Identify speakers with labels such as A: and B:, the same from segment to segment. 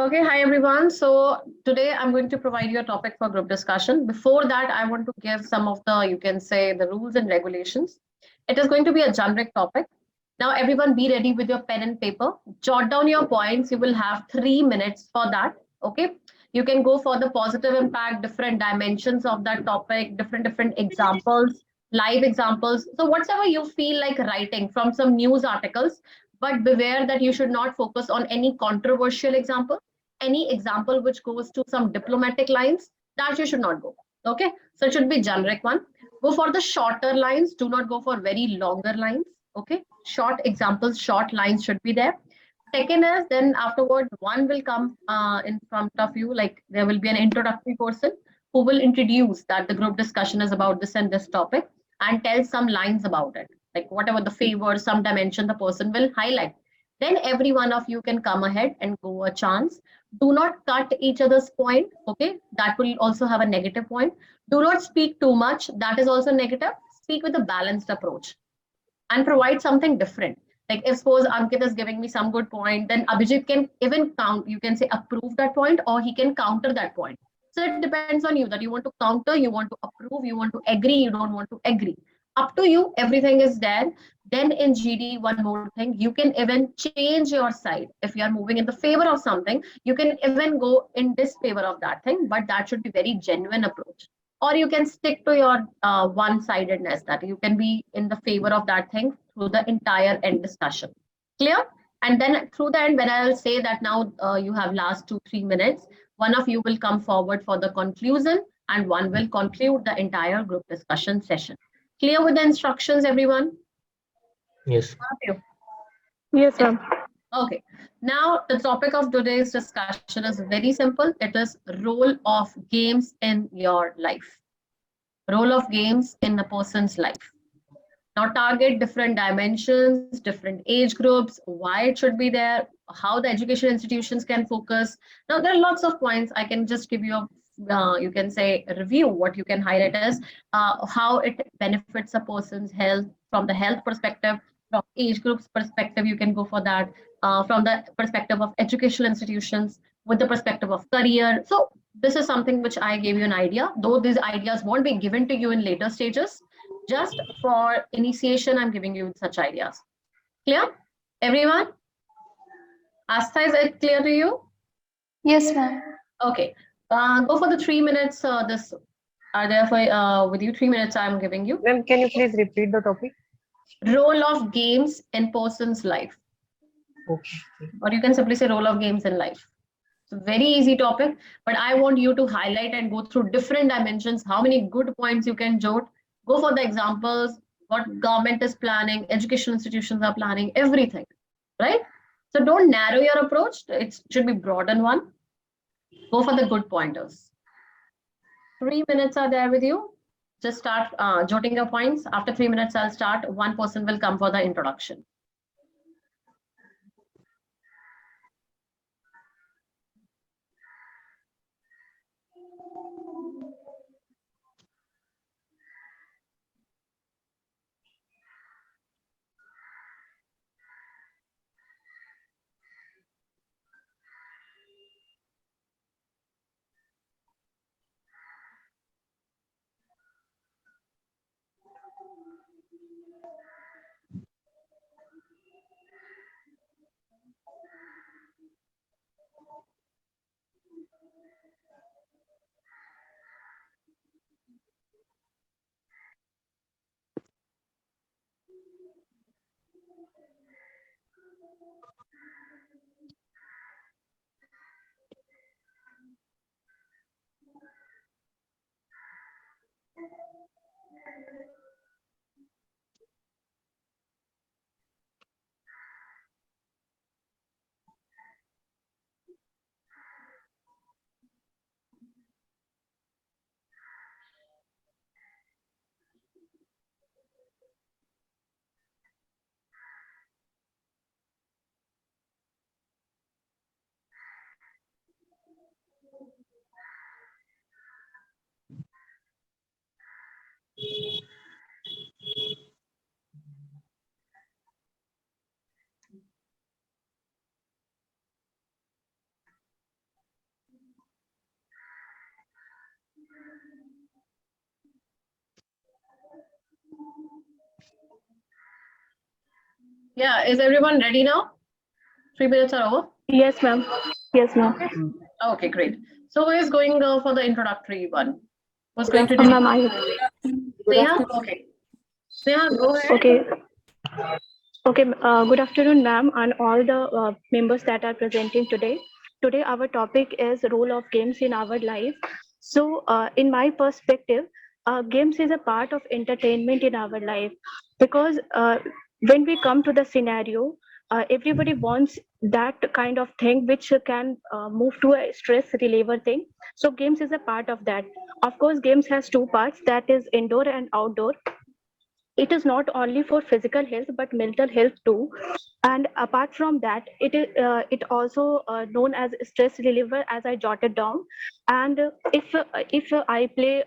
A: Okay, hi everyone. So today I'm going to provide you a topic for group discussion. Before that, I want to give some of the, you can say, the rules and regulations. It is going to be a generic topic. Now, everyone be ready with your pen and paper. Jot down your points. You will have 3 minutes for that. Okay. You can go for the positive impact, different dimensions of that topic, different examples, live examples. So whatever you feel like writing from some news articles, but beware that you should not focus on any controversial example, any example which goes to some diplomatic lines, that you should not go. Okay. So it should be generic one. Go for the shorter lines. Do not go for very longer lines. Okay, short examples, short lines should be there. Second is then afterward, one will come in front of you, like there will be an introductory person who will introduce that the group discussion is about this and this topic and tell some lines about it, like whatever the favor, some dimension the person will highlight. Then every one of you can come ahead and go a chance. Do not cut each other's point. Okay, that will also have a negative point. Do not speak too much. That is also negative. Speak with a balanced approach and provide something different. Like if suppose Ankit is giving me some good point, then Abhijit can even count, you can say approve that point or he can counter that point. So it depends on you that you want to counter, you want to approve, you want to agree, you don't want to agree. Up to you, everything is there. Then in GD, one more thing, you can even change your side. If you are moving in the favor of something, you can even go in disfavor of that thing, but that should be very genuine approach. Or you can stick to your one-sidedness, that you can be in the favor of that thing through the entire end discussion. Clear? And then through the end, when I'll say that now you have last 2-3 minutes, one of you will come forward for the conclusion and one will conclude the entire group discussion session. Clear with the instructions, everyone?
B: Yes.
C: Yes, ma'am.
A: Okay. Now the topic of today's discussion is very simple. It is role of games in your life. Role of games in a person's life. Now target different dimensions, different age groups, why it should be there, how the education institutions can focus. Now there are lots of points. I can just give you a you can say a review. What you can highlight is how it benefits a person's health from the health perspective, from age groups perspective. You can go for that from the perspective of educational institutions, with the perspective of career. So this is something which I gave you an idea, though these ideas won't be given to you in later stages. Just for initiation, I'm giving you such ideas. Clear? Everyone? Asta, is it clear to you?
C: Yes, ma'am.
A: Okay. Go for the 3 minutes. This are there for with you 3 minutes. I'm giving you.
D: Ma'am, can you please repeat the topic?
A: Role of games in person's life,
D: Okay.
A: or you can simply say role of games in life. It's a very easy topic, but I want you to highlight and go through different dimensions. How many good points you can jot? Go for the examples. What government is planning, educational institutions are planning, everything, right? So don't narrow your approach. It should be broad and one. Go for the good pointers. 3 minutes are there with you. Just start jotting your points. After 3 minutes, I'll start. One person will come for the introduction. Yeah, is everyone ready now? 3 minutes are over.
C: Yes, ma'am. Yes, ma'am.
A: Okay, great. So who is going for the introductory one? Who's going to do?
C: Ma'am,
A: Sneha? Okay. Sneha, go ahead.
C: okay. Okay. Good afternoon, ma'am, and all the members that are presenting today. Today, our topic is role of games in our life. So, in my perspective, games is a part of entertainment in our life because when we come to the scenario, everybody wants that kind of thing which can move to a stress reliever thing. So, games is a part of that. Of course, games has two parts, that is indoor and outdoor. It is not only for physical health but mental health too, and apart from that it also known as stress reliever, as I jotted down. And if I play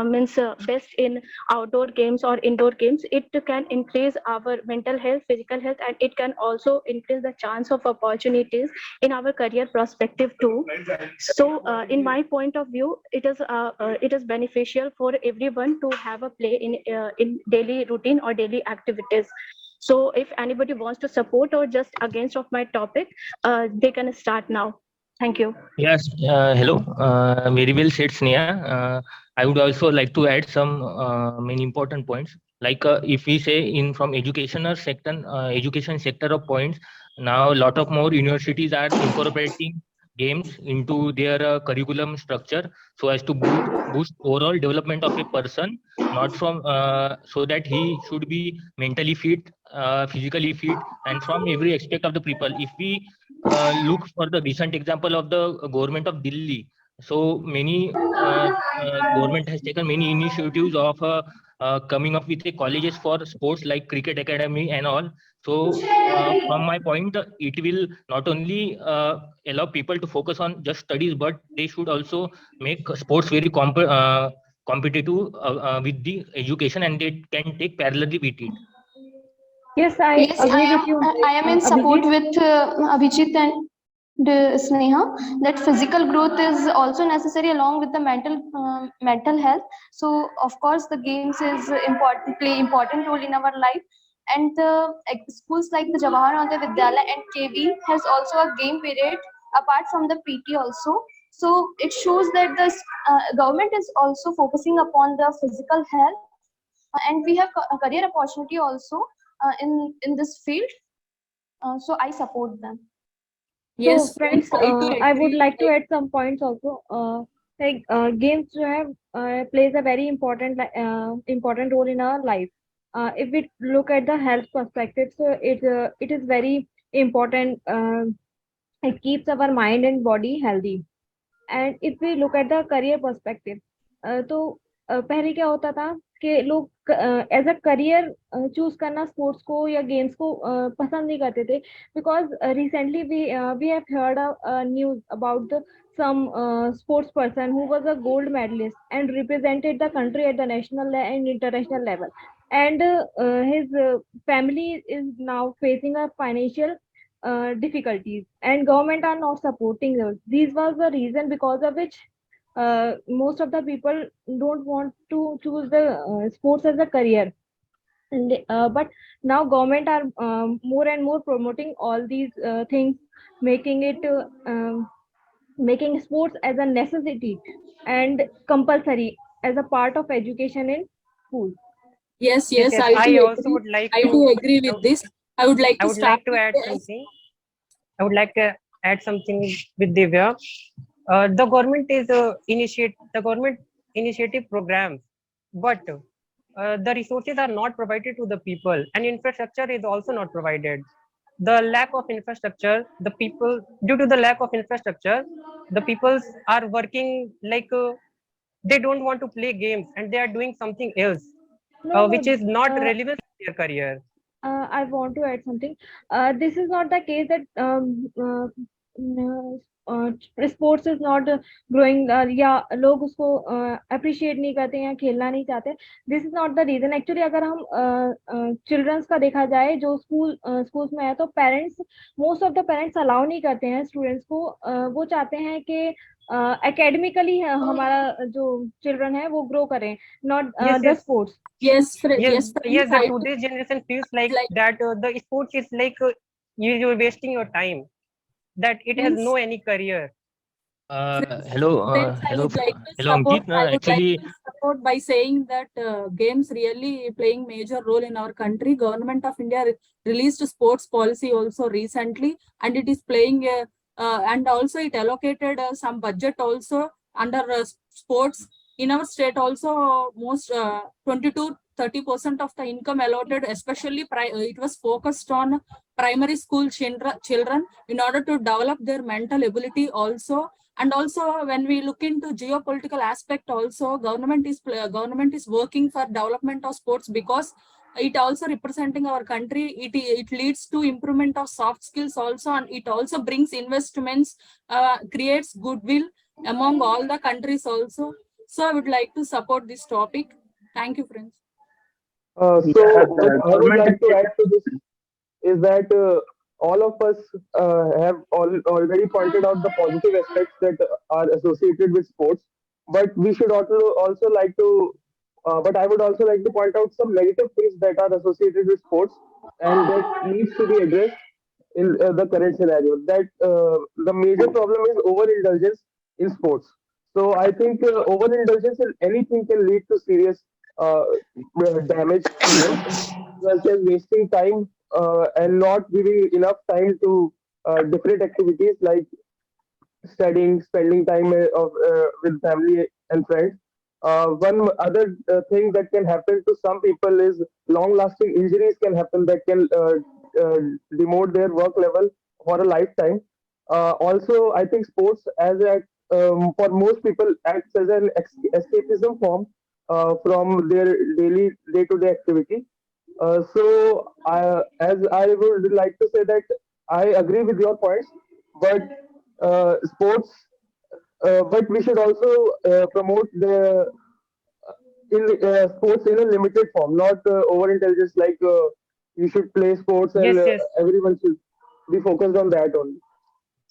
C: means best in outdoor games or indoor games, it can increase our mental health, physical health, and it can also increase the chance of opportunities in our career perspective too. So in my point of view, it is beneficial for everyone to have a play in daily routine or daily activities. So if anybody wants to support or just against of my topic, they can start now. Thank you.
B: Yes. Hello. Very well said, Sneha. I would also like to add some main important points. Like if we say in from education sector of points, now a lot of more universities are incorporating games into their curriculum structure so as to boost overall development of a person, not from so that he should be mentally fit, physically fit, and from every aspect of the people. If we look for the recent example of the government of Delhi. So many government has taken many initiatives of coming up with a colleges for sports like cricket academy and all. So from my point, it will not only allow people to focus on just studies, but they should also make sports very competitive with the education, and they can take parallelly with it.
C: Yes, I agree with you.
E: I am in support with Abhijit and Sneha that physical growth is also necessary along with the mental health. So of course the games is play important role in our life, and the schools like the Jawahar Navodaya Vidyalaya and KV has also a game period apart from the PT also. So it shows that the government is also focusing upon the physical health, and we have a career opportunity also in this field. So I support them.
C: Yes, so friends, I would like to add some points also. Games plays a very important role in our life. If we look at the health perspective, so it is very important. It keeps our mind and body healthy. And if we look at the career perspective, तो पहले क्या होता था कि लोग as a career choose करना sports को या गेम्स को पसंद नहीं करते थे, because recently we have heard news about some sports person who was a gold medalist and represented the country at the national and international level, and his family is now facing a financial difficulties, and government are not supporting those. These was the reason because of which most of the people don't want to choose the sports as a career. And but now government are more and more promoting all these things, making it making sports as a necessity and compulsory as a part of education in school.
F: Yes,
D: I also would like
F: I do agree with this. I would like to
D: add something. I would like to add something with Divya. The government is government initiative programs, but the resources are not provided to the people, and infrastructure is also not provided. The lack of infrastructure, due to the lack of infrastructure, the people are working like they don't want to play games and they are doing something else, which is not relevant to their career. I want to add something. This is not the case that
C: sports is not growing या लोग उसको appreciate नहीं करते या खेलना नहीं चाहते, this is not the reason. Actually अगर हम चिल्ड्रंस का देखा जाए जो स्कूल्स में है, तो parents, most of the parents allow नहीं करते हैं स्टूडेंट्स को। वो चाहते हैं कि एकेडमिकली हमारा जो चिल्ड्रन है वो ग्रो करें, not the sports.
F: Yes,
D: Yes,
F: friends,
D: the
F: I
D: today's generation feels like
F: like-
D: that the sports is like you're wasting your time, that it has
F: Friends-
D: no any career.
B: Hello,
F: friends, I
B: hello,
F: would like to
B: hello,
F: support-
B: Ankit.
F: I would
B: Actually,
F: like to support by saying that games really playing major role in our country. Government of India released sports policy also recently, and it is playing and also it allocated some budget also under sports in our state also. Most 20 to 30% of the income allotted, especially it was focused on primary school children in order to develop their mental ability also. And also when we look into geopolitical aspect also, government is working for development of sports, because it also representing our country. It leads to improvement of soft skills also, and it also brings investments, creates goodwill among all the countries also. So I would like to support this topic. Thank you, friends.
G: So what I would like to add to this is that all of us have already pointed out the positive aspects that are associated with sports, but we should also like to, but I would also like to point out some negative things that are associated with sports and that needs to be addressed in the current scenario. That the major problem is overindulgence in sports. So I think overindulgence in anything can lead to serious damage to health, such as wasting time and not giving enough time to different activities like studying, spending time with family and friends. One other thing that can happen to some people is long-lasting injuries can happen that can demote their work level for a lifetime. Also, I think sports, for most people, acts as an escapism form from their daily day-to-day activity. As I would like to say that I agree with your points, but sports, but we should also promote the sports in a limited form, not overintelligence. Like you should play sports, and
D: Yes, yes.
G: everyone should be focused on that only.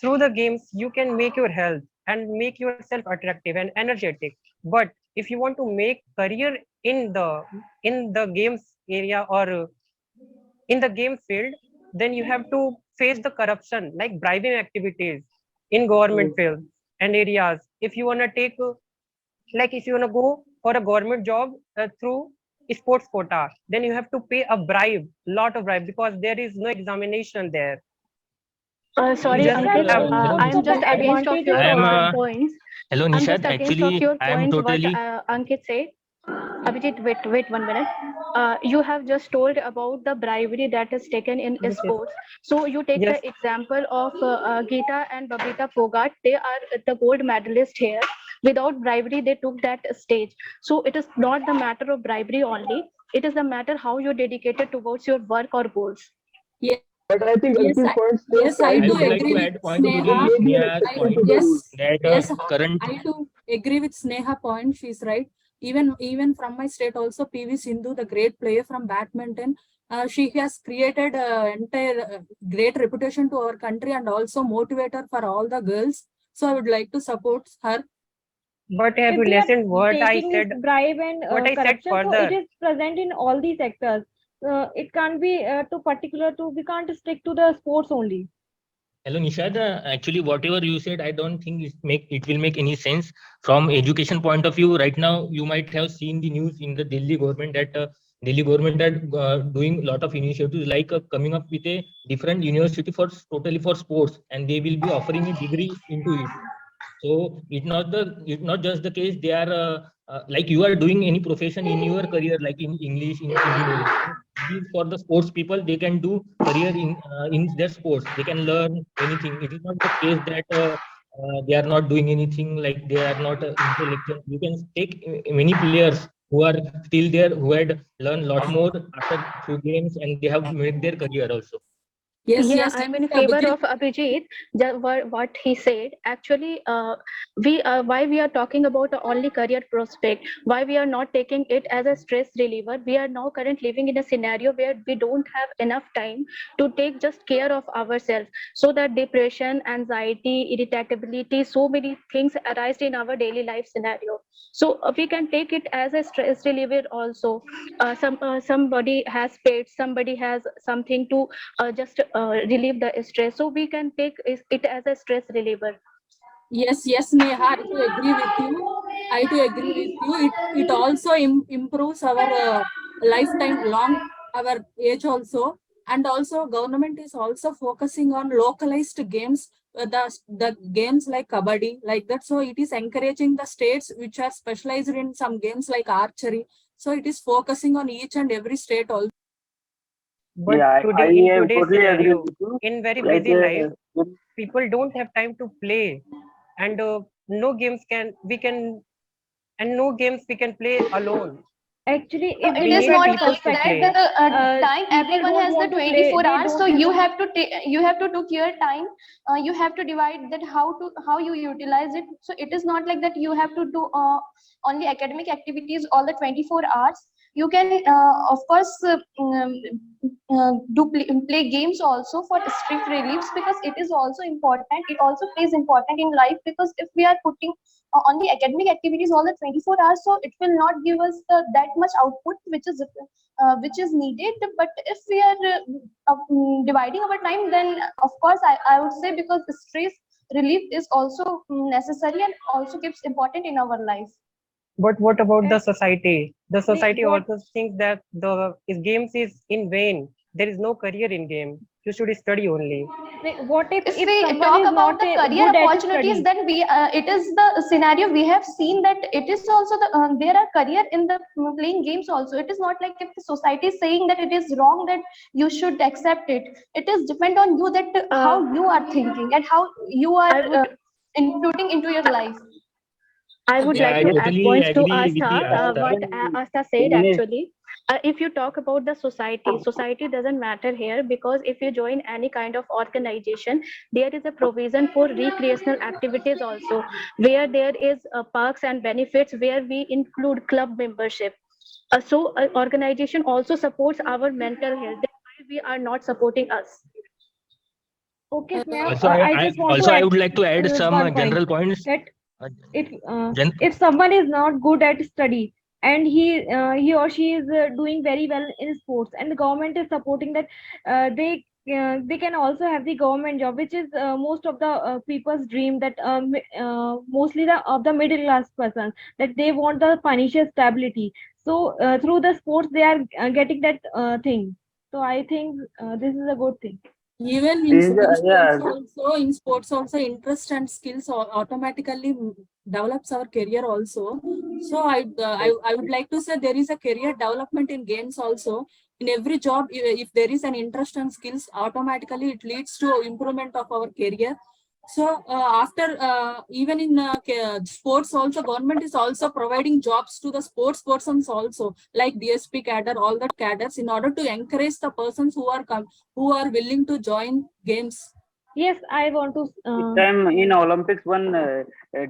D: Through the games, you can make your health and make yourself attractive and energetic. But if you want to make career in the games area or in the game field, then you have to face the corruption like bribing activities in government fields and areas. If you want to take like if you want to go for a government job through sports quota, then you have to pay a lot of bribe, because there is no examination there.
E: Sorry,
B: Just,
E: Ankit,
B: hello,
E: I'm just against of your
B: I am,
E: points.
B: hello,
E: I'm just
B: Nishad.
E: against of
B: Actually,
E: your
B: I am
E: points what
B: totally.
E: Ankit said. Abhijit, wait 1 minute. You have just told about the bribery that is taken in
D: Yes, yes.
E: sports. So you take
D: Yes.
E: the example of Geeta and Babita Fogart. They are the gold medalist here. Without bribery, they took that stage. So it is not the matter of bribery only. It is the matter how you're dedicated towards your work or goals.
G: But I think
F: Yes,
G: Ankit's point still
F: yes, I
B: I
G: stands
F: do
B: would like
F: agree
B: to
F: with
B: add point to
F: Sneha.
B: the
G: may be an
B: Sneha's
G: exception
B: point
G: to the
F: Yes,
G: rule.
B: that
F: yes,
B: current.
F: I do agree with Sneha point. She's right. Even from my state also, PV Sindhu, the great player from badminton, she has created entire great reputation to our country and also motivator for all the girls. So I would like to support her.
D: But have
C: If
D: you
C: they are
D: listened what I
C: taking
D: said?
C: bribe and
D: What I said
C: corruption, so
D: further.
C: it is present in all these sectors. It can't be we can't stick to the sports only.
B: Hello, Nishad. Actually, whatever you said, I don't think it will make any sense from education point of view. Right now, you might have seen the news in the Delhi government that Delhi government are doing a lot of initiatives like coming up with a different university for totally for sports, and they will be offering a degree into it. So it's not just the case they are like you are doing any profession in your career like in English, in engineering. So it is for the sports people, they can do career in their sports. They can learn anything. It is not the case that they are not doing anything, like they are not intellectual. You can take many players who are still there, who had learned a lot more after through games, and they have made their career also.
F: Yes,
H: Yeah,
F: yes,
H: I'm
F: yes,
H: in favor
F: Abhijit.
H: of Abhijit. What he said. Actually, why we are talking about only career prospect? Why we are not taking it as a stress reliever? We are now currently living in a scenario where we don't have enough time to take just care of ourselves. So that depression, anxiety, irritability, so many things arise in our daily life scenario. So we can take it as a stress reliever also. Somebody has pets, somebody has something to just relieve the stress, so we can take it as a stress reliever.
F: Yes, yes, Neha, I do agree with you. I do agree with you. It also improves our lifetime long, our age also. And also government is also focusing on localized games, the games like kabaddi, like that. So it is encouraging the states which are specialized in some games like archery. So it is focusing on each and every state also.
D: But
I: Yeah, I
D: today, in
I: am
D: today's
I: totally agree
D: scenario,
I: with you.
D: in very
I: Like,
D: busy life, people don't have time to play, and no games can we can and no games we can play alone.
C: Actually,
E: No,
C: if
E: it
C: we
D: We
E: is
C: look
D: need
C: at
E: not
C: the
D: people to
E: that
C: perspective,
D: play.
E: time
C: people
E: everyone
C: don't
E: has the
C: want to play.
E: 24
C: They
E: hours,
C: don't
E: so
C: have.
E: you have to took your time. You have to divide that how you utilize it. So it is not like that you have to do only academic activities all the 24 hours. You can of course play games also for stress reliefs, because it is also important. It also plays important in life, because if we are putting on the academic activities all the 24 hours, so it will not give us that much output which is needed. But if we are dividing our time, then of course I would say, because stress relief is also necessary and also keeps important in our life.
D: But what about the
C: And
D: society? The society
C: what
D: also thinks that the games is in vain. There is no career in game. You should study only.
C: what
E: If
C: if
E: we
C: someone
E: talk
C: is
E: about
C: not
E: the career
C: good at
E: opportunities,
C: study?
E: then we it is the scenario we have seen, that it is also there are career in the playing games also. It is not like if the society is saying that it is wrong, that you should accept it. It is depend on you, that how you are thinking and how you are
H: I would
E: including into your life.
H: I would
B: Yeah,
H: like
B: I
H: to add
B: totally
H: points to
B: agree with the
H: Asta.
B: Asta.
H: What Asta said actually. If you talk about the society doesn't matter here, because if you join any kind of organization, there is a provision for recreational activities also, where there is perks and benefits, where we include club membership. So organization also supports our mental health. That's why we are not supporting us.
C: Okay, Sneha,
B: Also,
C: I just want to
B: I
C: add
B: would like to add some
C: one point,
B: general points.
C: that
B: Uh,
C: if
B: gen-
C: if someone is not good at study, and he or she is doing very well in sports, and the government is supporting that, they can also have the government job, which is most of the people's dream, that mostly the of the middle class person, that they want the financial stability. So through the sports they are getting that thing. So I think this is a good thing.
F: Even
I: this is, yeah,
F: in sports also, interest and skills automatically develops our career also. So I would like to say there is a career development in games also. In every job, if there is an interest and skills, automatically it leads to improvement of our career. So after even in sports also, government is also providing jobs to the sports persons also, like DSP cadre, all that cadres, in order to encourage the persons who are willing to join games.
C: Yes, I want to
I: this time in Olympics, one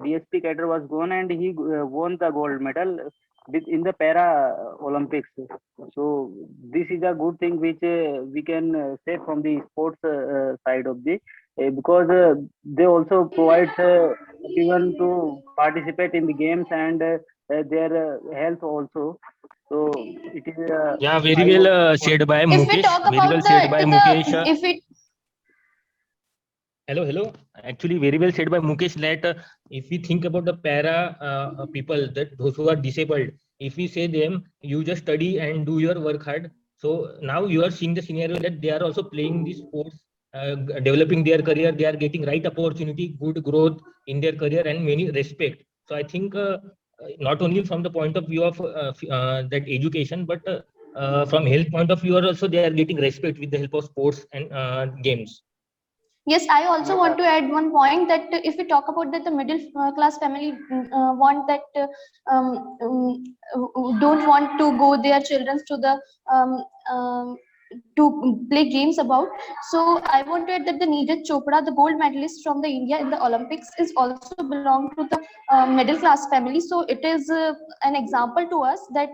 I: DSP cadre was gone and he won the gold medal in the para Olympics. So this is a good thing which we can say from the sports side of the, because they also provide everyone to participate in the games and their health also. So it is
B: yeah, very
I: I
B: well
I: would
B: said by
E: If we
B: Mukesh.
E: talk
B: Very well
E: about
B: said by Mukesh.
E: if we
B: Hello, hello. Actually, very well said by Mukesh that if we think about the para people, that those who are disabled, if we say them, you just study and do your work hard. So now you are seeing the scenario that they are also playing these sports, developing their career. They are getting right opportunity, good growth in their career, and many respect. So I think not only from the point of view of that education, but from health point of view, also they are getting respect with the help of sports and games.
E: Yes, I also
I: yeah.
E: want to add one point, that if we talk about that the middle class family want that don't want to go their children to the um, um, to play games about. So I want to add that the Neeraj Chopra, the gold medalist from the India in the Olympics, is also belong to the middle class family. So it is an example to us that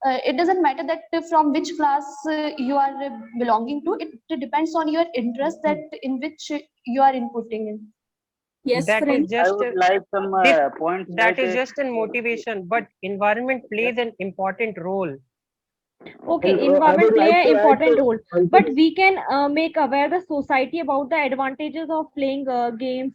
E: it doesn't matter that from which class you are belonging to. It depends on your interest that in which you are inputting in.
F: Yes,
D: That is
F: friends.
I: I
D: just
I: would like some
D: this,
I: points
D: that
I: like
D: is just a motivation, but environment plays an important role.
C: Okay,
G: And I
C: environment
G: would
C: play
G: like
C: an
G: to add
C: important role, but
G: Ankit,
C: we can make aware the society about the advantages of playing games.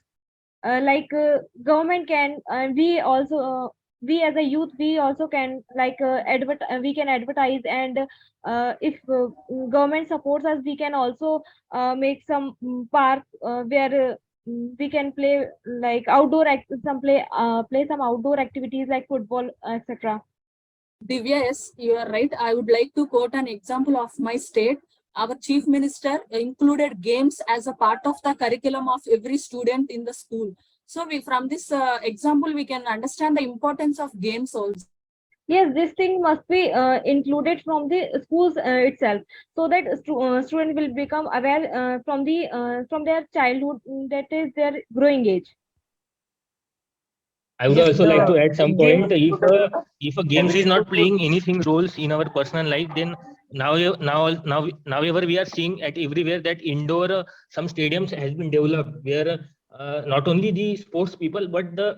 C: Government can, we also, we as a youth, we also can we can advertise, and if government supports us, we can also make some park where we can play like outdoor play some outdoor activities like football, etc.
F: Divya, yes, you are right. I would like to quote an example of my state. Our chief minister included games as a part of the curriculum of every student in the school. So from this example, we can understand the importance of games also.
C: Yes, this thing must be included from the schools itself, so that student will become aware from their childhood, that is their growing age.
B: I would
D: Yes,
B: also like to
D: the
B: add some
D: game
B: point. If a games is not playing anything roles in our personal life, then however we are seeing at everywhere that indoor some stadiums has been developed where not only the sports people but the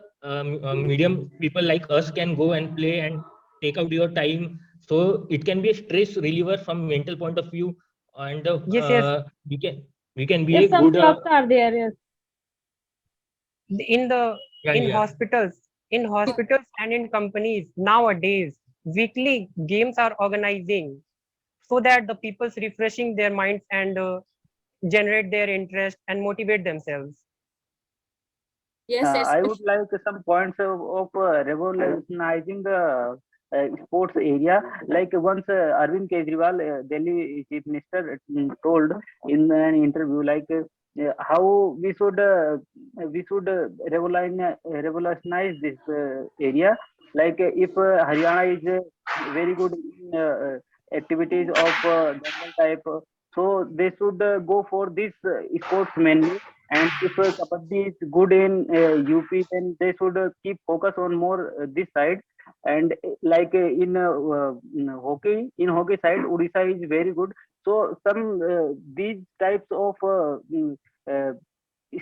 B: medium people like us can go and play and take out your time. So it can be a stress reliever from mental point of view, and
D: yes, yes,
B: we can be a
C: Yes, some
B: good
C: clubs are there. Yes.
D: in the
B: yeah,
D: in
B: yeah.
D: hospitals and in companies nowadays, weekly games are organizing so that the people's refreshing their minds and generate their interest and motivate themselves.
F: Yes,
I: I would like some points of revolutionizing the sports area. Like once Arvind Kejriwal, Delhi Chief Minister, told in an interview, like how we should revolutionize this area. Like if Haryana is very good in activities of jungle type, so they should go for this sports mainly. And if Kabaddi is good in UP, then they should keep focus on more this side. And like in hockey side, Odisha is very good. So some these types of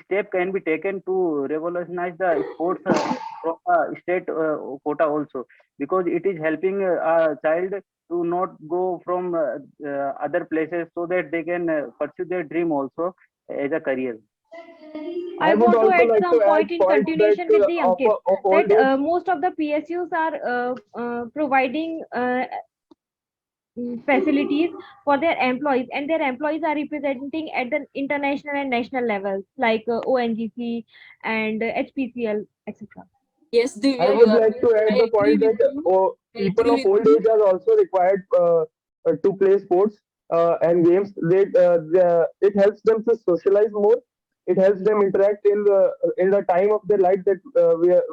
I: step can be taken to revolutionize the sports from state quota also, because it is helping a child to not go from other places, so that they can pursue their dream also as a career.
C: I
G: I would
C: want to
G: also
C: add
G: like to
C: some
G: add
C: point in
G: points that
C: continuation with the Ankit,
G: of old
C: that
G: age.
C: most of the PSUs are providing facilities for their employees, and their employees are representing at the international and national levels like ONGC and HPCL, etc.
F: yes,
G: I
F: Divya, you
G: would
F: are
G: like
F: right.
G: to add
F: I
G: the
F: agree
G: point
F: with
G: that
F: you. I
G: people
F: agree
G: of
F: with
G: old
F: you.
G: age are also required to play sports and games. It helps them to socialize more. It helps them interact in the time of their life that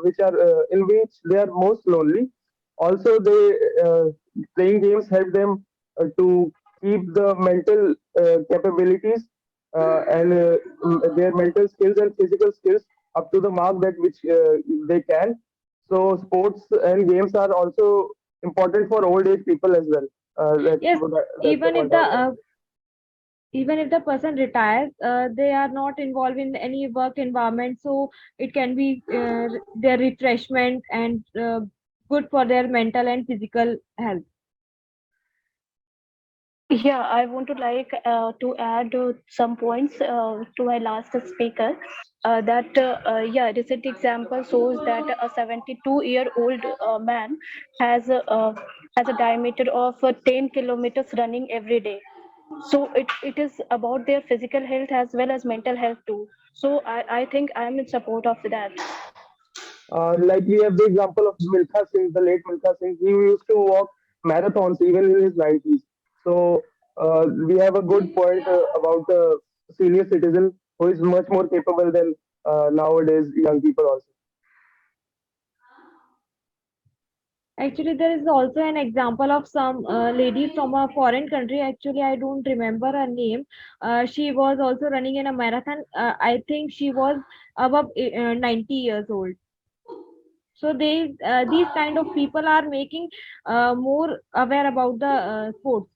G: which are in which they are most lonely. Also, playing games help them to keep the mental capabilities and their mental skills and physical skills up to the mark that which they can. So sports and games are also important for old age people as well.
C: Yes,
G: That's the
C: even if
G: point I would like.
C: the person retires, they are not involved in any work environment, so it can be their refreshment and good for their mental and physical health.
H: Yeah, I want to add some points to my last speaker. Yeah, recent example shows that a 72-year-old man has has a diameter of 10 kilometers running every day. So it is about their physical health as well as mental health too. So I think I'm in support of that.
G: Like we have the example of Milkha Singh, the late Milkha Singh. He used to walk marathons even in his 90s. So we have a good point about the senior citizen who is much more capable than nowadays young people also.
C: Actually, there is also an example of some lady from a foreign country. Actually, I don't remember her name. She was also running in a marathon. I think she was above 90 years old. So these kind of people are making more aware about the sports.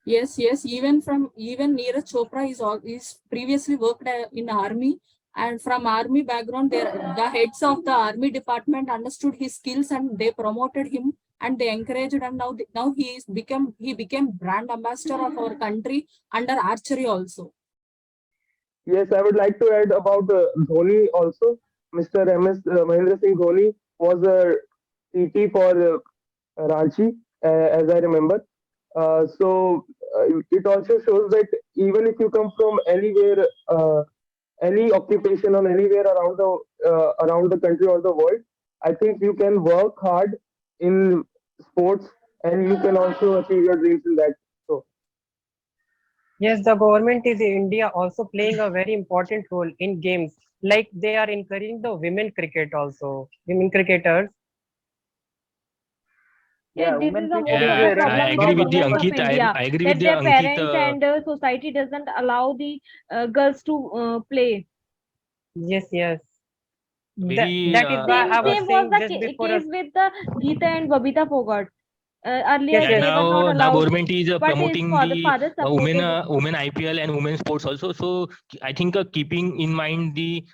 F: Yes, yes. Even Neeraj Chopra is previously worked in army, and from army background, the heads of the army department understood his skills and they promoted him and they encouraged, and now he became brand ambassador of our country under archery also.
G: Yes, I would like to add about Dhoni also. Mr. MS Mahendra Singh Dhoni was a TT for Ranchi, as I remember. It also shows that even if you come from anywhere, any occupation or anywhere around the country or the world, I think you can work hard in sports and you can also achieve your dreams in that. So
D: Yes, the government is in India also playing a very important role in games. Like they are encouraging the women cricket also, women cricketers.
C: Yeah,
I: Yeah,
C: this
I: women
C: is a
I: cricket
C: most
I: is
C: of
B: Yeah,
C: the
I: really
B: I
C: problem with
B: agree
C: the
B: with the
C: government of
B: Ankit.
C: India,
B: I agree with
C: that
B: the
C: their
B: Ankit.
C: parents and society doesn't allow the girls to play.
D: Yes, yes.
B: Very
D: That is why
C: Same
D: I was
C: same was
D: saying
C: the
D: just before us.
C: case with the Geeta and Babita Fogart. Earlier
D: Yes,
B: Yeah,
D: yes.
C: they were not
B: now
C: allowed,
B: government is
C: but his
B: promoting the
C: father supported.
B: women IPL and women sports also. So I think keeping in mind the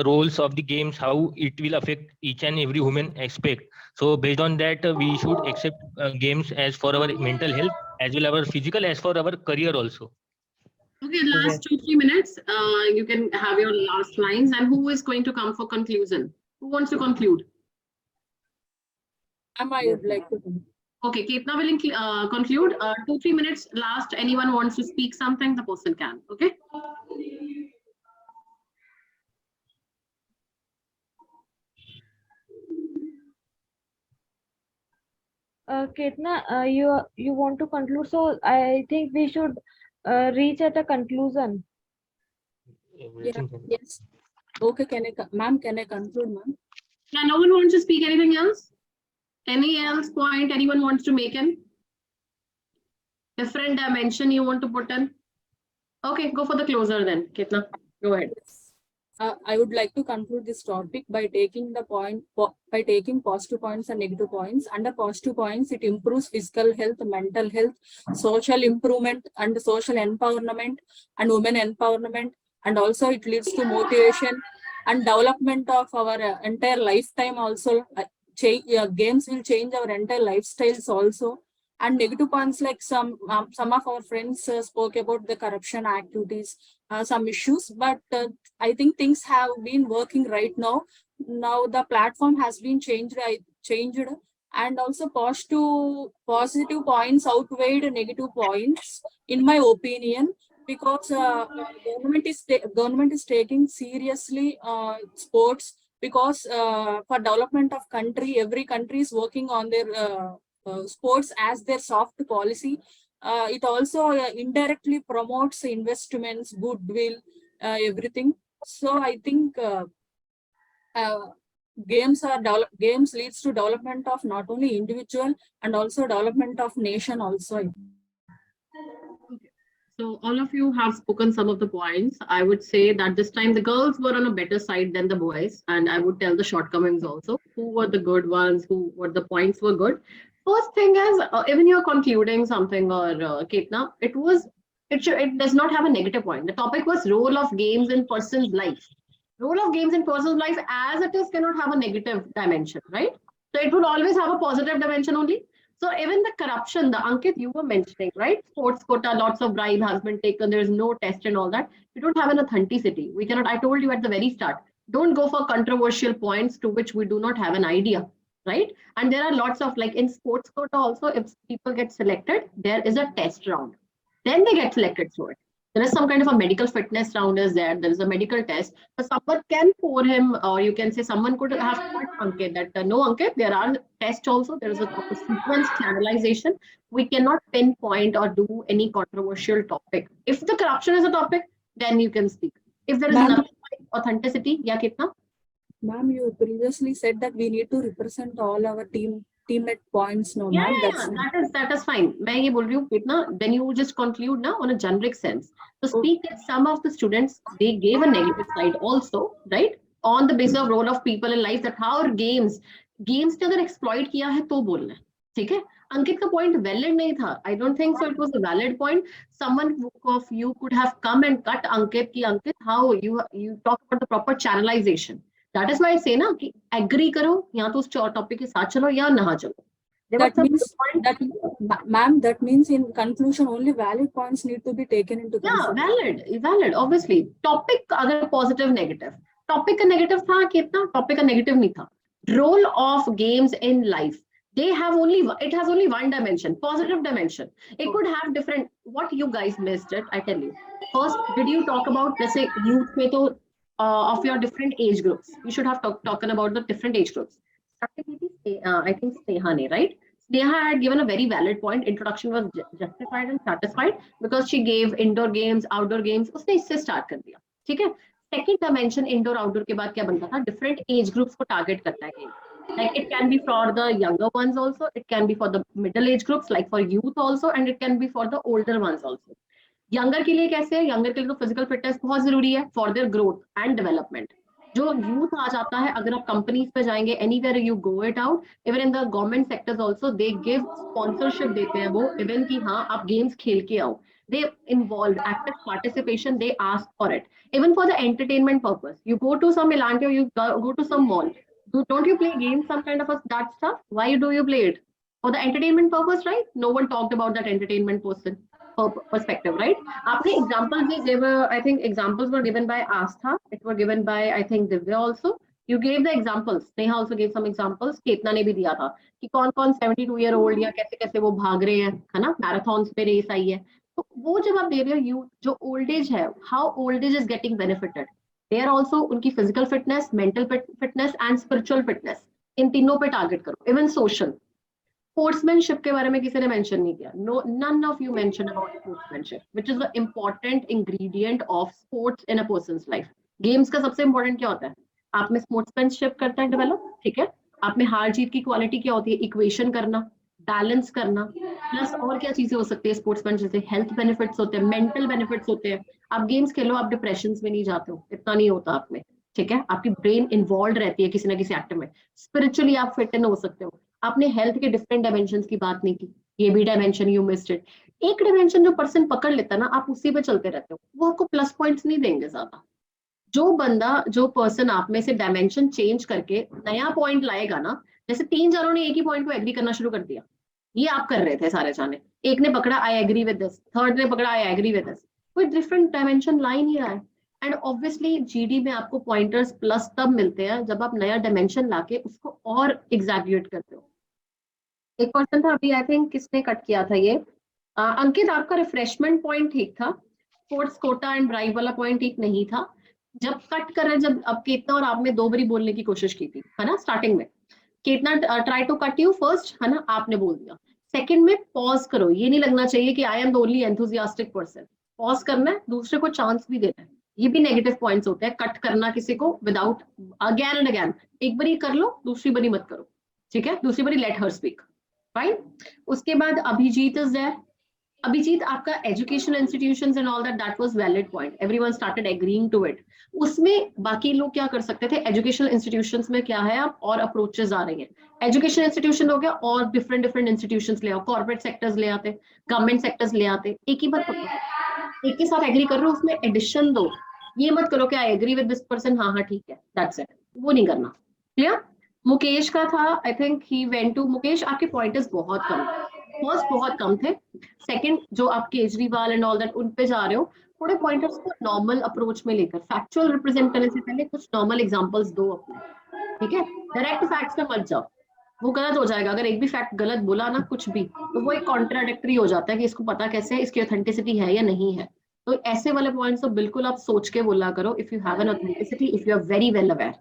B: roles of the games, how it will affect each and every woman aspect. So based on that, we should accept games as for our mental health as well our physical as for our career also.
A: Okay,
D: Yes.
A: last 2-3 minutes. You can have your last lines. And who is going to come for conclusion? Who wants to conclude?
F: I
I: yes.
F: would like to.
A: Okay, Ketna will conclude. 2-3 minutes last. Anyone wants to speak something, the person can. Okay.
C: Ketna, you want to conclude? So I think we should reach at a conclusion.
F: Yeah, yes. Okay, ma'am, can I conclude, ma'am?
A: Yeah, no one wants to speak anything else? Any else point anyone wants to make in? Different dimension you want to put in? Okay, go for the closer then, Ketna. Go ahead.
F: I would like to conclude this topic by taking positive points and negative points. Under positive points, it improves physical health, mental health, social improvement, and social empowerment, and women empowerment, and also it leads to motivation and development of our entire lifetime. Also, games will change our entire lifestyles also. And negative points, like some of our friends spoke about the corruption activities, some issues, but I think things have been working right now. Now the platform has been changed, and also positive points outweighed negative points, in my opinion, because government is taking seriously sports, because for development of country, every country is working on their sports as their soft policy. It also indirectly promotes investments, goodwill, everything. So I think games leads to development of not only individual and also development of nation also.
A: So all of you have spoken some of the points. I would say that this time the girls were on a better side than the boys, and I would tell the shortcomings also. Who were the good ones? Who were the points were good? First thing is, even you're concluding something or Ketna, it does not have a negative point. The topic was role of games in person's life. Role of games in person's life as it is cannot have a negative dimension, right? So it would always have a positive dimension only. So even the corruption, the Ankit you were mentioning, right? Sports quota, lots of bribe has been taken. There is no test and all that. We don't have an authenticity. We cannot. I told you at the very start. Don't go for controversial points to which we do not have an idea, right? And there are lots of, like in sports quota also, if people get selected, there is a test round. Then they get selected for it. There is some kind of a medical fitness round is there. There is a medical test. So someone can pour him, or you can say someone could have told Ankit that no, Ankit, there are tests also. There is a proper sequence, channelization. We cannot pinpoint or do any controversial topic. If the corruption is a topic, then you can speak. If there is nothing like authenticity, yeah, Kitna?
F: Ma'am, you previously said that we need to represent all our team 15-minute points, no,
A: Yeah,
F: ma'am.
A: yeah, that is fine. मैं ये बोल रही हूँ कितना, when you just conclude now on a generic sense. So speak that some of the students, they gave a negative side also, right? On the basis of role of people in life, that how games ने अगर exploit किया है तो बोलना है, ठीक है? अंकित का point valid नहीं था. I don't think so. It was a valid point. Someone of you could have come and cut Ankit ki Ankit, how you talk about the proper channelization. That is why I say ना कि agree करो या तो उस topic के साथ चलो या ना चलो.
F: That means that, ma'am, that means in conclusion only valid points need to be taken into consideration.
A: Yeah, valid, obviously. Topic अगर positive, negative. Topic का negative था कितना? Topic का negative नहीं था. Role of games in life. It has only one dimension, positive dimension. It could have different. What you guys missed it, I tell you. First, did you talk about, let's say, youth में तो of your different age groups? You should have talking about the different age groups. I think Sneha, right? Sneha had given a very valid point. Introduction was justified and satisfied because she gave indoor games, outdoor games. उसने इससे start कर दिया, ठीक है? Second dimension indoor outdoor के बाद क्या बनता था? Different age groups को target करता है game. Like it can be for the younger ones also, it can be for the middle age groups, like for youth also, and it can be for the older ones also. Younger के लिए कैसे है? Younger के लिए तो physical fitness बहुत जरूरी है for their growth and development. जो youth आ जाता है, अगर आप companies पे जाएंगे, anywhere you go it out, even in the government sectors also, they give sponsorship देते हैं वो, even कि हाँ आप games खेल के आओ. They involve active participation, they ask for it. Even for the entertainment purpose, you go to some Elante or you go to some mall. Don't you play games, some kind of that stuff? Why do you play it? For the entertainment purpose, right? No one talked about that entertainment perspective, right? आपने examples भी gave, I think examples were given by Astha. It were given by, I think, Divya also. You gave the examples. Neha also gave some examples. केतना ने भी दिया था कि कौन-कौन 72-year-old या कैसे-कैसे वो भाग रहे हैं, है ना? Marathons पे race आई है. तो वो जब आप दे रहे हो youth, जो old age है, how old age is getting benefited? They are also उनकी physical fitness, mental fitness and spiritual fitness. इन तीनों पे target करो. Even social. Sportsmanship के बारे में किसी ने mention नहीं किया. No, none of you mentioned about sportsmanship, which is the important ingredient of sports in a person's life. Games का सबसे important क्या होता है? आप में sportsmanship करता है develop, ठीक है? आप में हार जीत की quality क्या होती है? Equation करना, balance करना, plus और क्या चीजें हो सकती है sportsmanship से? Health benefits होते हैं, mental benefits होते हैं. आप गेम्स खेलो, आप डिप्रेशंस में नहीं जाते हो, इतना नहीं होता आप में, ठीक है? आपकी ब्रेन इन्वॉल्व रहती है किसी ना किसी एक्ट में. स्पिरिचुअली आप फिट हो सकते हो. आपने हेल्थ के डिफरेंट डायमेंशंस की बात नहीं की, ये भी डायमेंशन यू मिस्ड इट. एक डायमेंशन जो पर्सन पकड़ लेता है ना, आप उसी पे चलते रहते हो, वो आपको प्लस पॉइंट्स नहीं देंगे ज्यादा. जो पर्सन आप में से डायमेंशन चेंज करके नया पॉइंट लाएगा ना, जैसे 3 जनों ने एक ही पॉइंट को एग्री करना शुरू कर दिया, ये आप कर रहे थे सारे जाने. एक ने पकड़ा आई एग्री विद दिस, थर्ड ने पकड़ा आई एग्री विद दिस, कोई डिफरेंट डायमेंशन ला ही नहीं रहा है. एंड ऑब्वियसली जीडी में आपको पॉइंटर्स प्लस तब मिलते हैं जब आप नया डायमेंशन लाके उसको और एग्जैग्यूएट करते हो. एक पर्सन था अभी, आई थिंक किसने कट किया था ये, अंकित, आपका रिफ्रेशमेंट पॉइंट ठीक था, स्पोर्ट्स कोटा एंड ड्राइव वाला पॉइंट ठीक नहीं था. जब कट कर रहे, जब अब केतना और आप में 2 बारी बोलने की कोशिश की थी, है ना, स्टार्टिंग में केतना try to cut you first, है ना, आपने बोल दिया. सेकंड में पॉज करो, ये नहीं लगना चाहिए कि I am the only enthusiastic person. Pause करना है, दूसरे को चांस भी देना है. ये भी नेगेटिव पॉइंट्स होते हैं, कट करना किसी को विदाउट अगेन एंड अगेन. एक बारी कर लो, दूसरी बारी मत करो, ठीक है? दूसरी बारी लेट हर स्पीक, फाइन. उसके बाद अभिजीत इज देयर. अभिजीत, आपका educational institutions and all that was valid point, everyone started agreeing to it. उसमें बाकी लोग क्या कर सकते थे? एजुकेशनल इंस्टीट्यूशंस में क्या है, आप और अप्रोचेस आ रही हैं. एजुकेशनल इंस्टीट्यूशन हो गया और डिफरेंट इंस्टीट्यूशंस ले आओ, कॉर्पोरेट सेक्टर्स ले आते, गवर्नमेंट सेक्टर्स ले आते. एक ही बात पकड़ो, एक के साथ एग्री कर रहे हो, उसमें एडिशन दो. ये मत करो कि I agree with this person, हाँ ठीक है, दैट्स इट. वो नहीं करना. क्लियर? मुकेश का था, I think he went to. Mukesh, आपके पॉइंटर्स बहुत कम, फर्स्ट बहुत कम थे. सेकंड, जो आप केजरीवाल एंड ऑल दैट उन पे जा रहे हो, थोड़े पॉइंटर्स को नॉर्मल अप्रोच में लेकर, फैक्चुअल रिप्रेजेंट करने से पहले कुछ नॉर्मल एग्जांपल्स दो अपने, ठीक है? डायरेक्ट फैक्ट्स पे मत जाओ, वो गलत हो जाएगा. अगर एक भी फैक्ट गलत बोला ना, कुछ भी, तो वो एक कॉन्ट्राडिक्टरी हो जाता है कि इसको पता कैसे है, इसकी ऑथेंटिसिटी है या नहीं है. तो ऐसे वाले पॉइंट्स तो बिल्कुल आप सोच के बोला करो. If you have an authenticity, if you are very well aware,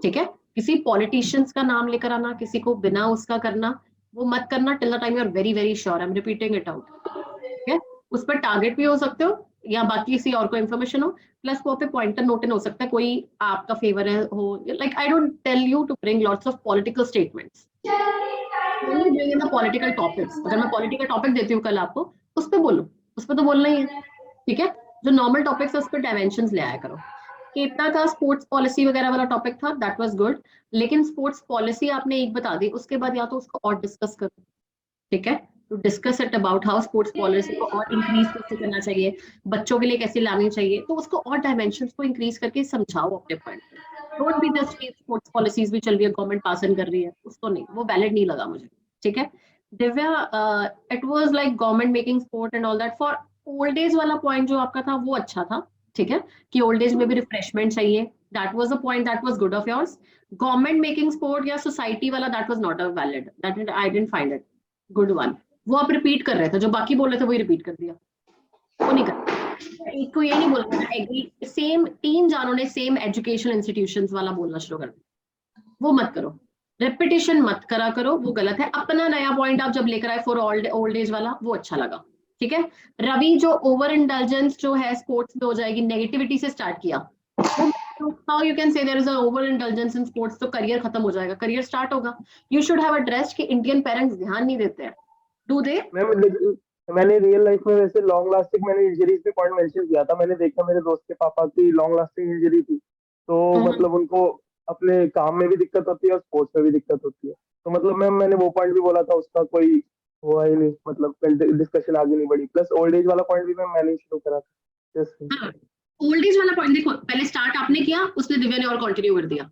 A: ठीक है? किसी पॉलिटिशियंस का नाम लेकर आना, किसी को बिना उसका करना, वो मत करना till the time you are very very sure. I am repeating it out, ठीक है? उस पर टारगेट भी हो सकते हो या बाकी किसी और को इन्फॉर्मेशन हो, प्लस वो पे पॉइंटर नोट इन हो सकता है, कोई आपका फेवर है हो. Like I don't tell you to bring lots of political statements. only bring in the political topics. अगर मैं political topic देती हूँ कल आपको, उस पे बोलो, उस पे तो बोलना ही है, ठीक है? जो नॉर्मल टॉपिक्स है उस पे डायमेंशंस ले आया करो। कितना था स्पोर्ट्स पॉलिसी वगैरह वाला टॉपिक था, दैट वाज गुड, लेकिन स्पोर्ट्स पॉलिसी आपने एक बता दी, उसके बाद या तो उसको और डिस्कस करो, ठीक है? To discuss it about how sports policy को और इंक्रीज कैसे करना चाहिए, बच्चों के लिए कैसे लानी चाहिए, तो उसको और डायमेंशंस को इंक्रीज करके समझाओ अपने पॉइंट पे। Don't be just sports policies भी चल रही है, गवर्नमेंट पास कर रही है, उसको नहीं, वो वैलिड नहीं लगा मुझे, ठीक है? Divya, it was like government making sport and all that. For old age वाला पॉइंट जो आपका था वो अच्छा था, ठीक है, कि ओल्ड एज में भी रिफ्रेशमेंट चाहिए, that was a point that was good of yours. Government making sport या सोसाइटी वाला, that was not a valid, that I didn't find it good one. वो आप रिपीट कर रहे थे, जो बाकी बोल रहे थे वही रिपीट कर दिया, वो नहीं कर। एक को ये नहीं बोलना एग्री, सेम 3 जानों ने सेम एजुकेशन इंस्टीट्यूशंस वाला बोलना शुरू कर दिया, वो मत करो, रेपिटेशन मत करा करो, वो गलत है। अपना नया पॉइंट आप जब लेकर आए फॉर ओल्ड एज वाला, वो अच्छा लगा, ठीक है? रवि, जो ओवर इंडल्जेंस जो है स्पोर्ट्स में हो जाएगी, नेगेटिविटी से स्टार्ट किया, how you can say there is a over indulgence in sports, तो करियर खत्म हो जाएगा, करियर स्टार्ट होगा। यू शुड हैव एड्रेस्ड कि इंडियन पेरेंट्स ध्यान नहीं देते हैं, डू दे?
G: मैंने रियल लाइफ में वैसे लॉन्ग लास्टिंग मैंने इंजरीज पे पॉइंट मेंशन किया था। मैंने देखा मेरे दोस्त के पापा की लॉन्ग लास्टिंग इंजरी थी, तो मतलब उनको अपने काम में भी दिक्कत होती है और स्पोर्ट्स में भी दिक्कत होती है। तो मतलब मैंने वो पॉइंट भी बोला था, उसका कोई हुआ ही नहीं, मतलब डिस्कशन आगे नहीं बढ़ी। प्लस ओल्ड एज वाला पॉइंट भी मैंने शुरू करा था।
A: ओल्ड एज वाला पॉइंट देखो, पहले स्टार्ट आपने किया, उसने दिव्या ने और कंटिन्यू कर दिया,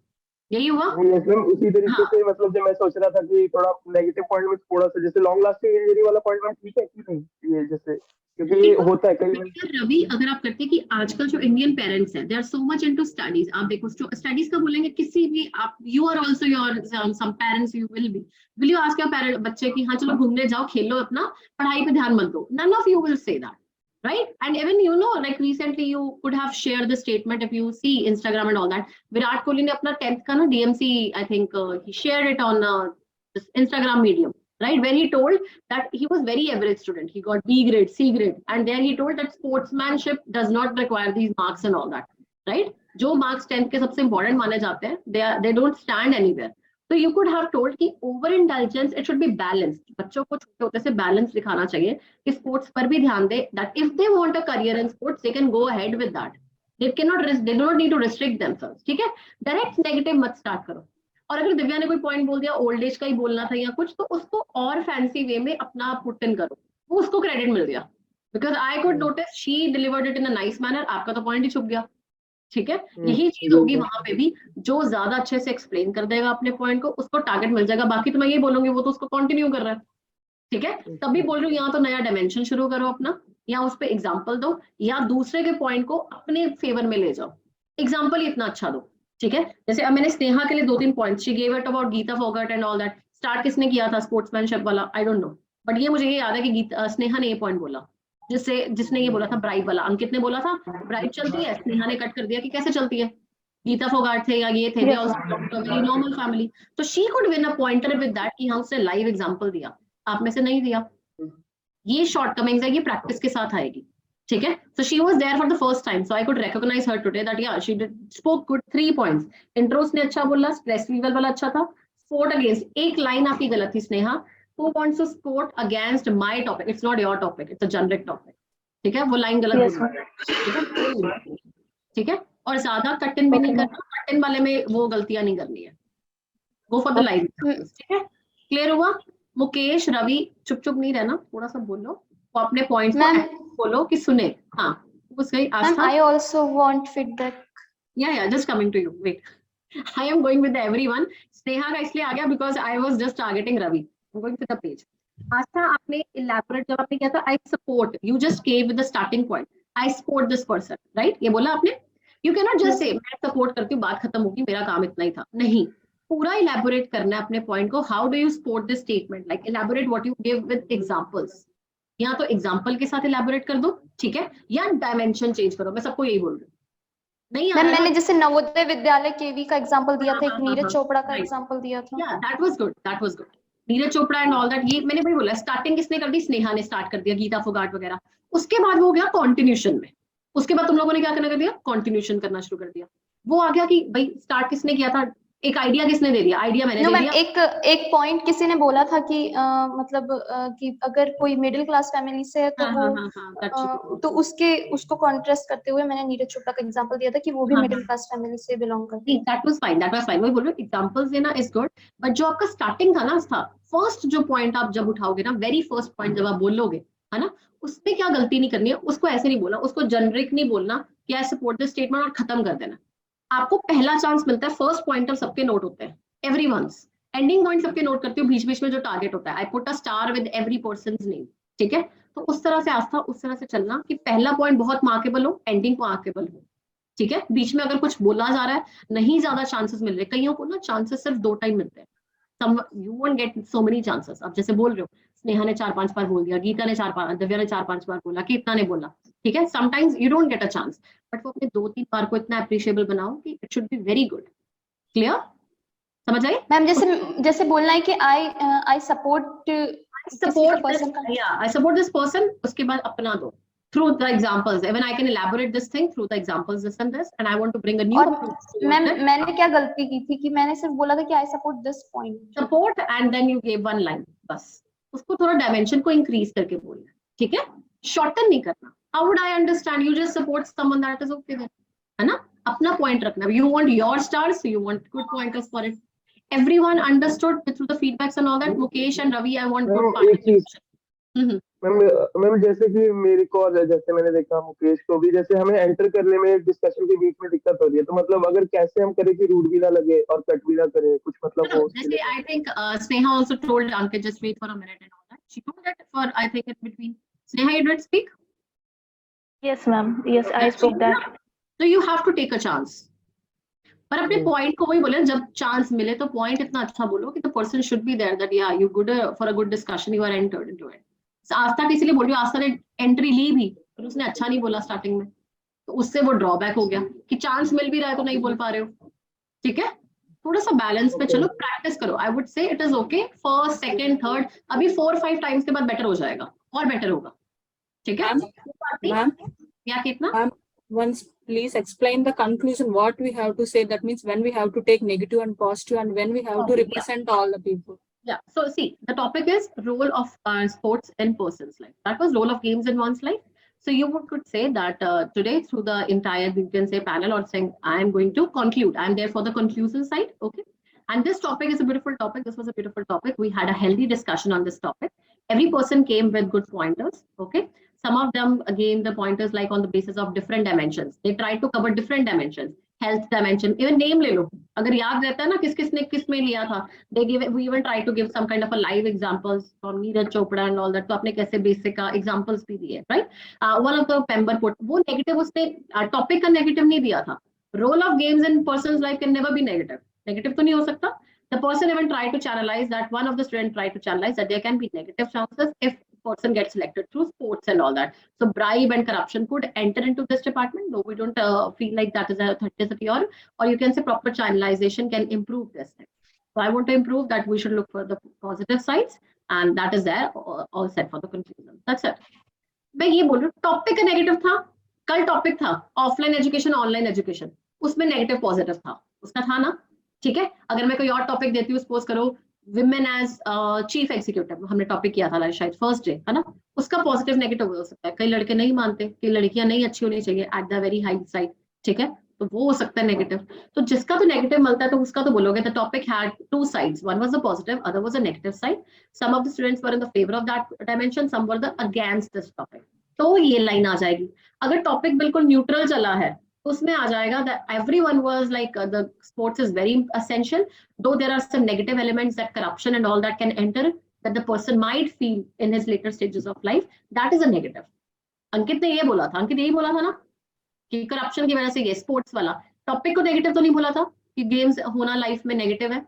A: यही हुआ।
G: उसी तरीके से मतलब जब मैं सोच रहा था कि थोड़ा नेगेटिव पॉइंट में थोड़ा सा, जैसे लॉन्ग लास्टिंग इंजरी वाला पॉइंट में ठीक है कि नहीं, ये जैसे क्योंकि ये होता है कई बार।
A: रवि, अगर आप करते कि आजकल जो इंडियन पेरेंट्स हैं, they are so much into studies, आप देखो स्टडीज का बोलेंगे किसी भी, आप you are also your some parents, you will you ask your parent बच्चे की हाँ चलो घूमने जाओ, खेलो, अपना पढ़ाई पे ध्यान मत दो, none of you will say that, right? And even you know, like recently you could have shared the statement if you see Instagram and all that. Virat Kohli ने अपना 10th का ना DMC, I think he shared it on this Instagram medium, right? Where he told that he was very average student, he got B grade, C grade, and there he told that sportsmanship does not require these marks and all that, right? जो marks 10th के सबसे important माने जाते हैं, they don't stand anywhere. So you could have told कि over indulgence it should be balanced. बच्चों को छोटे होते से बैलेंस दिखाना चाहिए कि स्पोर्ट्स पर भी ध्यान दे, that if they want a career in sports they can go ahead with that. They do not need to restrict themselves, ठीक है? डायरेक्ट नेगेटिव मत स्टार्ट करो। और अगर दिव्या ने कोई पॉइंट बोल दिया, ओल्ड एज का ही बोलना था या कुछ, तो उसको और फैंसी वे में अपना पुट इन करो, वो उसको क्रेडिट मिल गया, because I could notice she delivered it in a nice manner, आपका तो पॉइंट ही छुप गया, ठीक है? यही चीज होगी वहां पे भी, जो ज्यादा अच्छे से एक्सप्लेन कर देगा अपने पॉइंट को, उसको टारगेट मिल जाएगा। बाकी तो मैं ये बोलूंगी वो तो उसको कंटिन्यू कर रहा है, ठीक है? तभी बोल रही हूँ यहाँ तो नया डायमेंशन शुरू करो अपना, या उस पर एग्जाम्पल दो, या दूसरे के पॉइंट को अपने फेवर में ले जाओ, एग्जाम्पल इतना अच्छा दो, ठीक है? जैसे अब मैंने स्नेहा के लिए 2-3 point, she gave it about Geeta Phogat and all that. Start किसने किया था स्पोर्ट्समैनशिप वाला, आई डोंट नो, बट ये मुझे ये याद है कि स्नेहा ने ये पॉइंट बोला, जिसने ये बोला था ब्राइब वाला, अंकित ने बोला था ब्राइब चलती है, स्नेहा ने कट कर दिया कि कैसे चलती है, गीता फोगाट थे या ये थे, they also belong to a very normal family, तो she could win a pointer with that कि हाँ उसने लाइव एग्जांपल दिया, आप में से नहीं दिया। ये शॉर्टकमिंग्स है, ये प्रैक्टिस के साथ आएगी, ठीक है? So she was there for the first time, so I could recognise her today that या she spoke good 3 points. Intro उसने अच्छा बोला, स्ट्रेस लेवल वाला अच्छा था, स्पोर्ट अगेंस्ट, एक लाइन आपकी गलत थी Sneha, who wants to sport against my topic, it's not your topic, it's a generic topic, ठीक है? वो लाइन गलत बोली, ठीक है? और ज्यादा कट इन भी नहीं करना, कट इन वाले में वो गलतियां नहीं करनी है, गो फॉर द लाइन, ठीक है? क्लियर हुआ? मुकेश, रवि, चुप चुप नहीं रहना, थोड़ा सा बोलो, वो अपने पॉइंट्स बोलो कि सुने। हाँ, बस गई आस्था।
E: I also want feedback.
A: Yeah, just coming to you. Wait, I am going with everyone. Sneha का इसलिए आ गया because I was just targeting Ravi. I'm going to the page. आस्था, आपने elaborate जब आपने किया था, I support. You just gave with the starting point. I support this person, right? ये बोला आपने? You cannot just say मैं support करती हूँ, बात खत्म होगी, मेरा काम इतना ही था। नहीं, पूरा elaborate करना है अपने point को. How do you support this statement? Like elaborate what you give with examples. या तो एग्जाम्पल के साथ elaborate कर दो, ठीक है? या डायमेंशन चेंज करो, मैं सबको यही बोल रही हूँ। नहीं,
E: मैंने जैसे नवोदय विद्यालय केवी का एग्जांपल दिया था, एक नीरज चोपड़ा का एग्जांपल दिया था।
A: Yeah, that was good. Neeraj Chopra and all that, ये मैंने वही बोला, स्टार्टिंग किसने कर दी? स्नेहा ने स्टार्ट कर दिया, गीता फोगाट वगैरह। उसके बाद वो हो गया कॉन्टिन्यूशन में, उसके बाद तुम लोगों ने क्या करना कर दिया? कॉन्टिन्यूशन करना शुरू कर दिया। वो आ गया कि भाई स्टार्ट किसने किया था? एक आइडिया किसने दे दिया? आइडिया मैंने दे दिया।
E: एक पॉइंट किसी ने बोला था कि मतलब कि अगर कोई मिडिल क्लास फैमिली से है तो वो तो उसको कॉन्ट्रास्ट करते हुए मैंने नीरज चोपड़ा का एग्जांपल दिया था कि वो भी मिडिल क्लास फैमिली से बिलोंग करती है।
A: दैट वाज फाइन वही बोल रही हूँ, एग्जांपल्स देना इज गुड, बट जो आपका स्टार्टिंग था ना, फर्स्ट जो पॉइंट आप जब उठाओगे ना, वेरी फर्स्ट पॉइंट जब आप बोलोगे, है ना, उसमें क्या गलती नहीं करनी है, उसको ऐसे नहीं बोलना, उसको जनरिक नहीं बोलना कि आई सपोर्ट दिस स्टेटमेंट और खत्म कर देना। आपको पहला चांस मिलता है, फर्स्ट पॉइंटर सबके नोट होते हैं, एवरीवन्स, एंडिंग पॉइंट सबके नोट करती हूँ, बीच बीच में जो टारगेट होता है, I put a star with every persons name, ठीक है। तो उस तरह से आस्था, उस तरह से चलना कि पहला पॉइंट बहुत मार्केबल हो, एंडिंग मार्केबल हो, ठीक है। बीच में अगर कुछ बोला जा रहा है, नहीं ज्यादा चांसेस मिल रहे, कईयों को ना चांसेस सिर्फ 2 टाइम मिलते हैं, you won't get so many chances. अब जैसे बोल रहे हो, स्नेहा ने 4-5 बार बोल दिया, गीता ने 4-5, दिव्या ने 4-5 बार बोला, कीर्तना ने बोला, ठीक है, sometimes you don't get a chance, but वो अपने 2-3 बार को इतना अप्रिशिएबल बनाओ कि it should be very good. Clear? समझ आई
E: मैम? जैसे बोलना है कि आई सपोर्ट
A: दिस पर्सन, उसके बाद अपना दो through the examples, even I can elaborate this thing through the examples, this and this, and I want to bring a new
E: ma'am मैंने क्या गलती की थी कि मैंने सिर्फ बोला था कि I support this point,
A: support, and then you give one line, बस उसको थोड़ा डायमेंशन को इंक्रीज करके बोलना, ठीक है, शॉर्टन नहीं करना। How would I understand? You just support someone, that is okay, है ना, अपना पॉइंट रखना, you want your stars, you want good pointers for it, everyone understood through the feedbacks and all that. Mukesh and Ravi, I want good participation.
G: Ma'am जैसे कि मेरी call है, जैसे मैंने देखा मुकेश को भी, जैसे हमें एंटर करने में डिस्कशन के बीच में दिक्कत हो रही है, तो मतलब अगर कैसे हम करें कि रूड भी ना लगे और कट भी ना करे कुछ, मतलब वो
A: जैसे I think Sneha also told Ankit, just wait for a minute and all that. She told that for, I think, in between. Sneha, you did speak?
H: Yes, ma'am. Yes, I spoke that.
A: So you have to take a chance. पर अपने point को वही बोले, जब chance मिले तो point इतना अच्छा बोलो कि the person should be there, that या you good for a good discussion, you are entered into it. Aastha के इसलिए बोल रही हूँ, आस्था ने एंट्री ली भी, पर उसने अच्छा नहीं बोला स्टार्टिंग में, तो उससे वो ड्रॉबैक हो गया कि चांस मिल भी रहा है तो नहीं बोल पा रहे हो, ठीक है। थोड़ा सा बैलेंस पे चलो, प्रैक्टिस करो, I would say it is okay, first, second, third, अभी 4-5 टाइम्स के बाद बेटर हो जाएगा और बेटर होगा, ठीक है। या कितना
F: once please explain the conclusion, what we have to say, that means when we have to take negative and positive, and when we have to represent all the people.
A: Yeah, so see, the topic is role of sports in person's life. That was role of games in one's life. So you could say that today, through the entire, you can say, panel, or saying I am going to conclude, I am there for the conclusion side, okay. And this topic is a beautiful topic. This was a beautiful topic. We had a healthy discussion on this topic. Every person came with good pointers, okay. Some of them again the pointers like on the basis of different dimensions. They tried to cover different dimensions, health dimension, even name ले लो, अगर याद रहता है ना किस किसने किस में लिया था, they give, we even try to give some kind of a live examples from Neeraj Chopra and all that, तो आपने कैसे basic का examples भी दिए, right? One of the member put वो negative, उसने topic का negative नहीं दिया था, role of games in person's life can never be negative, negative तो नहीं हो सकता। The person even tried to channelize that, one of the students tried to channelize that there can be negative chances if person gets selected through sports and all that. So bribe and corruption could enter into this department, though we don't feel like that is a authenticity, or you can say proper channelization can improve this thing. So I want to improve that, we should look for the positive sides, and that is there, all set for the conclusion. That's it. मैं ये बोल रही हूँ, topic का negative था, कल topic था offline education online education, उसमें नेगेटिव पॉजिटिव था, उसका था ना, ठीक है। अगर मैं कोई और टॉपिक देती हूँ, सपोज करो विमेन एज चीफ एग्जीक्यूटिव, हमने टॉपिक किया था शायद फर्स्ट डे, है ना, उसका पॉजिटिव नेगेटिव हो सकता है, कई लड़के नहीं मानते कि लड़कियां नहीं अच्छी होनी चाहिए at the very high side, ठीक है, तो वो हो सकता है नेगेटिव। तो जिसका तो नेगेटिव मिलता है तो उसका तो बोलोगे the topic had 2 sides, one was a positive, other was a negative side. Some of the students were in the favor of that dimension, some were the against this topic. तो ये line आ जाएगी। अगर topic बिल्कुल neutral चला है तो उसमें आ जाएगा that everyone was like the sports is very essential, though there are some negative elements that corruption and all that can enter, that the person might feel in his later stages of life, that is a negative. अंकित ने ये बोला था, अंकित यही बोला था ना कि corruption की वजह से ये स्पोर्ट्स वाला टॉपिक को नेगेटिव तो नहीं बोला था कि गेम्स होना लाइफ में नेगेटिव है,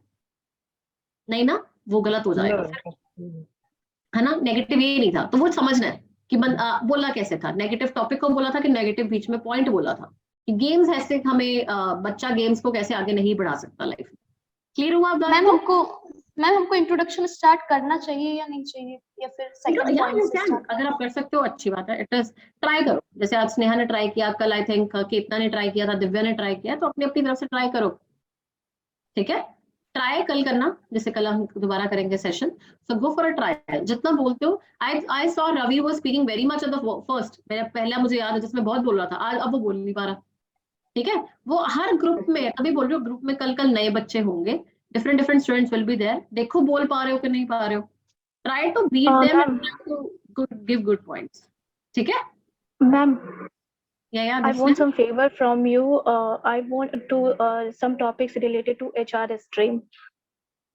A: नहीं ना, वो गलत हो जाएगा, है ना, नेगेटिव ये नहीं था। तो वो समझना है कि बोला कैसे था, नेगेटिव टॉपिक को बोला था कि नेगेटिव बीच में पॉइंट बोला था कि गेम्स ऐसे हमें बच्चा गेम्स को कैसे आगे नहीं बढ़ा सकता लाइफ में। क्लियर हुआ
E: मैम? हमको इंट्रोडक्शन स्टार्ट करना चाहिए या नहीं चाहिए, या फिर सेकंड पॉइंट से स्टार्ट?
A: अगर आप कर सकते हो अच्छी बात है, इट इज ट्राई करो, जैसे आज स्नेहा ने ट्राई किया, कल आई थिंक कीर्तना ने ट्राई किया था, दिव्या ने ट्राई किया, तो अपनी अपनी तरफ से ट्राई करो। ठीक है, ट्राई कल करना, जैसे कल हम दोबारा करेंगे session, so go for a trial, जितना बोलते हो। I saw Ravi was speaking very much at the first, मेरा पहला मुझे याद है जिसमें बहुत बोल रहा था, आज अब वो बोल नहीं पा रहा, ठीक है। वो हर ग्रुप में, अभी बोल रही हूँ ग्रुप में कल नए बच्चे होंगे, different students will be there, देखो बोल पा रहे हो कि नहीं पा रहे हो, try to beat them, to give good points, ठीक है
H: Ma'am,
A: या
H: I want some favor from you. I want to some topics related to HR stream,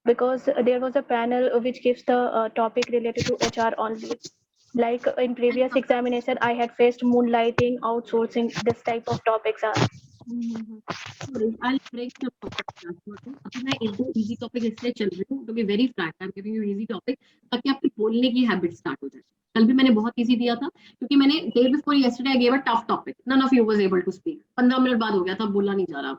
H: because there was a panel which gives the topic related to HR only. Like in previous examination, I had faced moonlighting, outsourcing, this type of topics are.
A: I'll break the topic. अभी मैं एक दो easy topic इसलिए चल रही हूँ, to be very frank, I'm giving you easy topic, ताकि आपकी बोलने की हैबिट स्टार्ट हो जाए। कल भी मैंने बहुत इजी दिया था, क्योंकि मैंने day before yesterday I give a tough topic, none of you was able to speak, 15 minute बाद हो गया था, बोला नहीं जा रहा।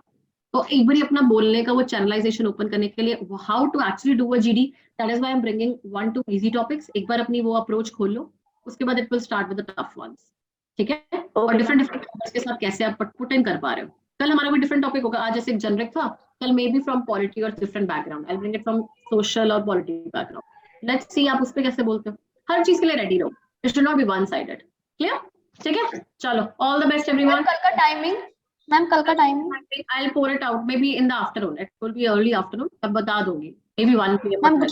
A: तो एक बार अपना बोलने का वो चैनलाइजेशन ओपन करने के लिए, how to actually do a GD, that is why I am bringing 1 2 easy topics. एक बार अपनी वो अप्रोच खोल लो, उसके बाद it will start with the tough ones, ठीक है। और डिफरेंट के साथ कैसे आप पुट इन कर पा रहे हो। कल हमारा कोई डिफरेंट टॉपिक होगा, आज जैसे एक जनरिक था, कल मे बी फ्रॉम पॉलिटी और different background, I bring it from social और पॉलिटी बैकग्राउंड। लेट्स सी आप उस पे कैसे बोलते हो, हर चीज के लिए रेडी रहो, it should not be one sided, clear, ठीक है। चलो, ऑल द बेस्ट एवरीवन।
E: कल का टाइमिंग मैम, कल का timing
A: I will pour it out maybe in the afternoon, it will be early afternoon, तब बता दूंगी, maybe 1 PM
E: मैम,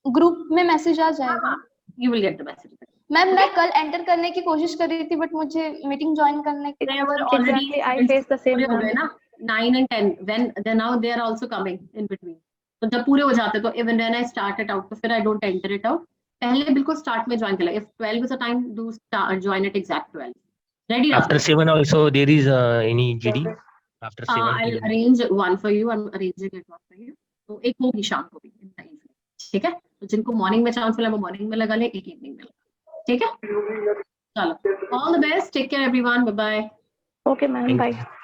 E: ग्रुप में मैसेज आ जाएगा,
A: you will get the message।
E: Ma'am मैं कल एंटर करने की कोशिश कर रही थी, बट मुझे मीटिंग ज्वाइन करने के
A: Exactly, I faced the same हो गए ना, 9 and 10 when they now they are also coming in between, तो जब पूरे हो जाते तो even when I start it out, तो फिर I don't enter it out, पहले बिल्कुल स्टार्ट में ज्वाइन कर ले, if 12 is the time, do start join at exact 12, ready
B: After 7 also there is any GD after 7
A: I'll
B: PM.
A: arrange one for you, I'm arranging it one for you, तो एक होगी शाम को भी in the evening, ठीक है। तो जिनको मॉर्निंग में चांस मिला वो मॉर्निंग में लगा ले, एक इवनिंग में लगा, ठीक है। चलो, all the best, take care everyone, bye bye.
H: Okay, ma'am,
B: Thank
H: bye.
B: you.